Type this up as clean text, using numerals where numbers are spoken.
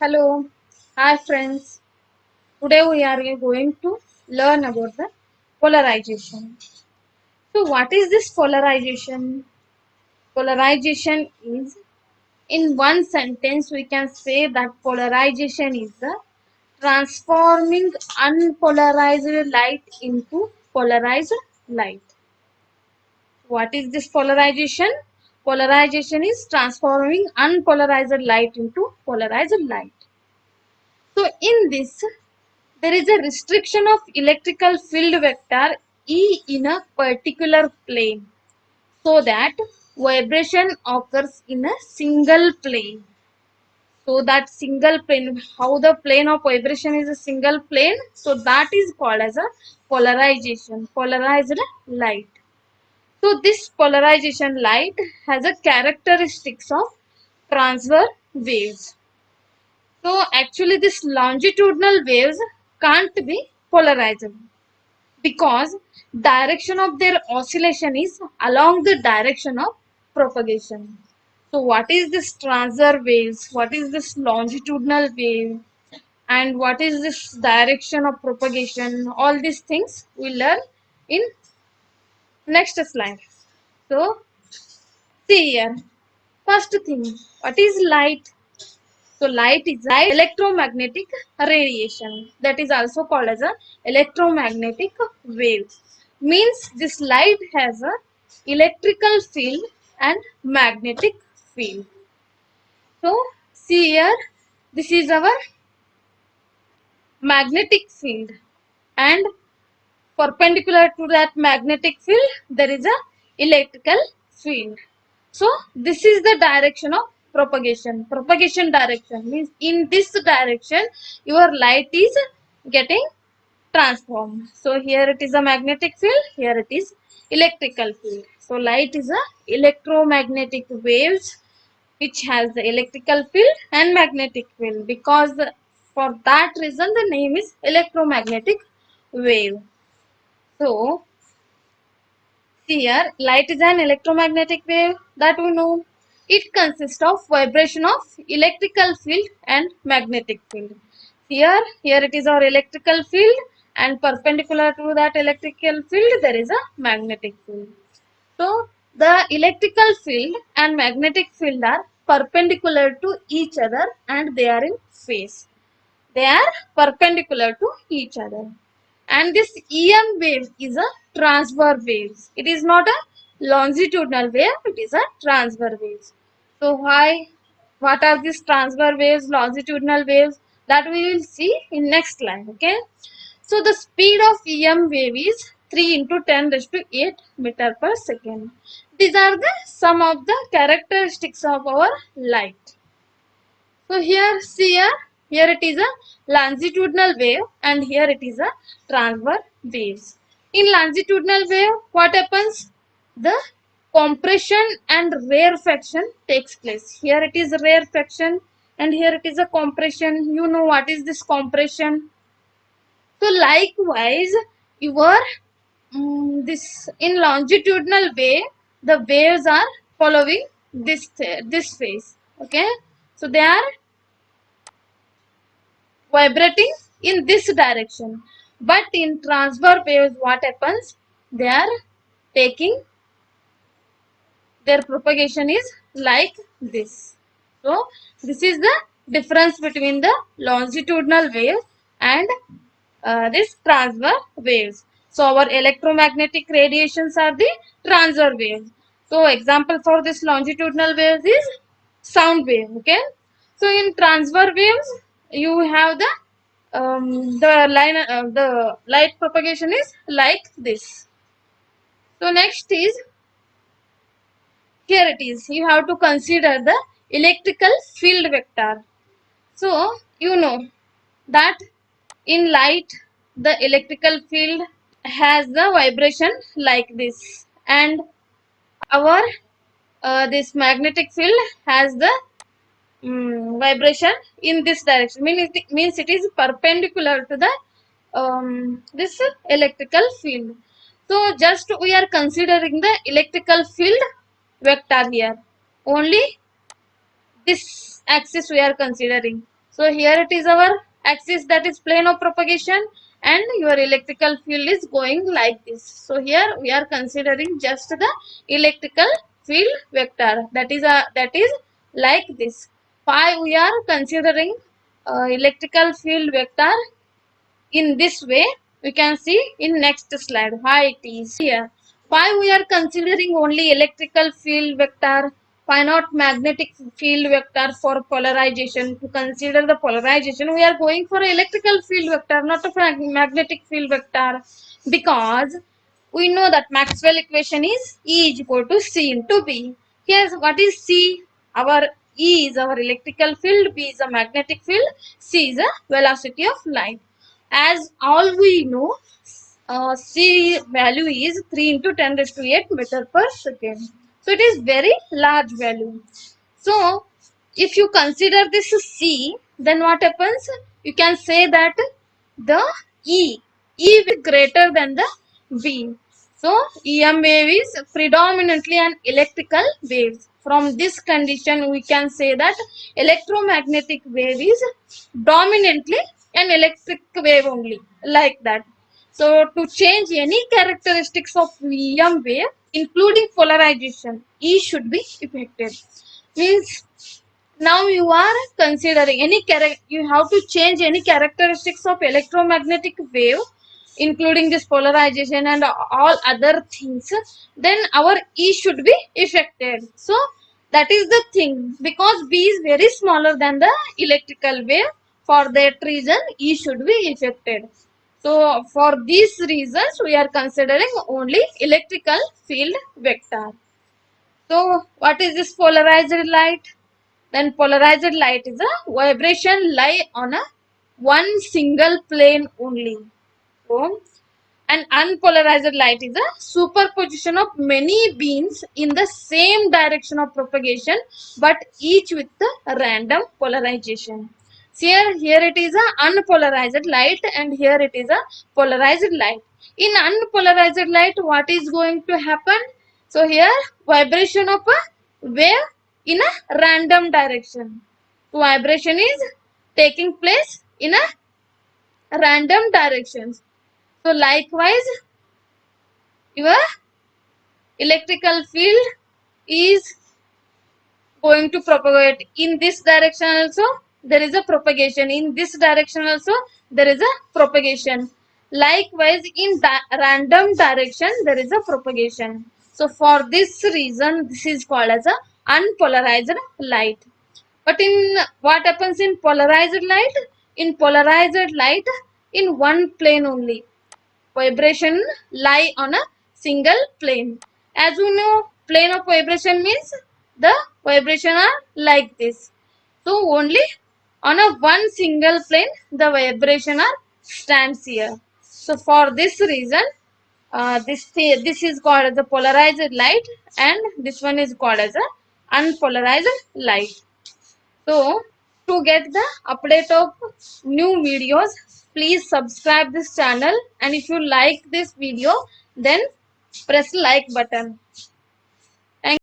Hello, hi friends. Today we are going to learn about the polarization. So, what is this polarization? Polarization is, in one sentence, we can say that polarization is the transforming unpolarized light into polarized light. What is this polarization? Polarization is transforming unpolarized light into polarized light. So, in this, there is a restriction of electrical field vector E in a particular plane so that vibration occurs in a single plane. So that single plane, how the plane of vibration is a single plane, so that is called as a polarization, polarized light. So this polarization light has a characteristics of transverse waves. So actually this longitudinal waves can't be polarized because direction of their oscillation is along the direction of propagation. So what is this transverse waves? What is this longitudinal wave? And what is this direction of propagation? All these things we learn in next slide. So see here. First thing, what is light? So light is electromagnetic radiation, that is also called as a electromagnetic wave. Means this light has a electrical field and magnetic field. So see here, this is our magnetic field, and perpendicular to that magnetic field there is a electrical field. So this is the direction of propagation direction, means in this direction your light is getting transformed. So here it is a magnetic field, here it is electrical field. So light is a electromagnetic waves which has the electrical field and magnetic field, because for that reason the name is electromagnetic wave. So here, light is an electromagnetic wave that we know. It consists of vibration of electrical field and magnetic field. Here it is our electrical field, and perpendicular to that electrical field there is a magnetic field. So the electrical field and magnetic field are perpendicular to each other and they are in phase. They are perpendicular to each other. And this EM wave is a transverse wave. It is not a longitudinal wave, it is a transverse wave. So what are these transverse waves, longitudinal waves? That we will see in next slide. Okay. So the speed of EM wave is 3 into 10 raised to 8 meter per second. These are the some of the characteristics of our light. So here, see here it is a longitudinal wave and here it is a transverse waves. In longitudinal wave, what happens? The compression and rarefaction takes place. Here it is rarefaction and here it is a compression. You know what is this compression? So likewise, your this in longitudinal way, the waves are following this phase. Okay, so they are vibrating in this direction. But in transverse waves, what happens? They are taking, their propagation is like this. So this is the difference between the longitudinal wave and this transverse waves. So our electromagnetic radiations are the transverse waves. So example for this longitudinal waves is sound wave. Okay. So in transverse waves, you have the light propagation is like this. So next is, here it is, you have to consider the electrical field vector. So you know that in light the electrical field has the vibration like this, and our this magnetic field has the vibration in this direction, means it is perpendicular to the this electrical field. So just we are considering the electrical field vector here, only this axis we are considering. So here it is our axis, that is plane of propagation, and your electrical field is going like this. So here we are considering just the electrical field vector, that is like this. Why we are considering electrical field vector in this way, we can see in next slide why it is here. Why we are considering only electrical field vector, why not magnetic field vector for polarization? To consider the polarization, we are going for electrical field vector, not a magnetic field vector, because we know that Maxwell equation is E is equal to C into B. Here's what is C? Our E is our electrical field, B is a magnetic field, C is a velocity of light. As all we know, C value is 3 into 10 raised to 8 meter per second. So it is very large value. So if you consider this C, then what happens? You can say that the E is greater than the V. So EM wave is predominantly an electrical wave. From this condition, we can say that electromagnetic wave is dominantly an electric wave only, like that. So to change any characteristics of EM wave, including polarization, E should be affected. Means now you are considering you have to change any characteristics of electromagnetic wave, including this polarization and all other things, then our E should be affected. So that is the thing, because B is very smaller than the electrical wave. For that reason, E should be affected. So for these reasons, we are considering only electrical field vector. So what is this polarized light? Then polarized light is a vibration lie on a one single plane only. So an unpolarized light is a superposition of many beams in the same direction of propagation, but each with a random polarization. So here it is a unpolarized light, and here it is a polarized light. In unpolarized light, what is going to happen? So here vibration of a wave in a random direction. So vibration is taking place in a random directions. So likewise, your electrical field is going to propagate in this direction also. There is a propagation in this direction also. There is a propagation. Likewise, in random direction, there is a propagation. So for this reason, this is called as a unpolarized light. But in what happens in polarized light? In polarized light, in one plane only. Vibration lie on a single plane. As we know, plane of vibration means the vibration are like this. So only on a one single plane, the vibration are stands here. So for this reason, this is called as a polarized light, and this one is called as a unpolarized light. So to get the update of new videos, please subscribe this channel, and if you like this video, then press like button.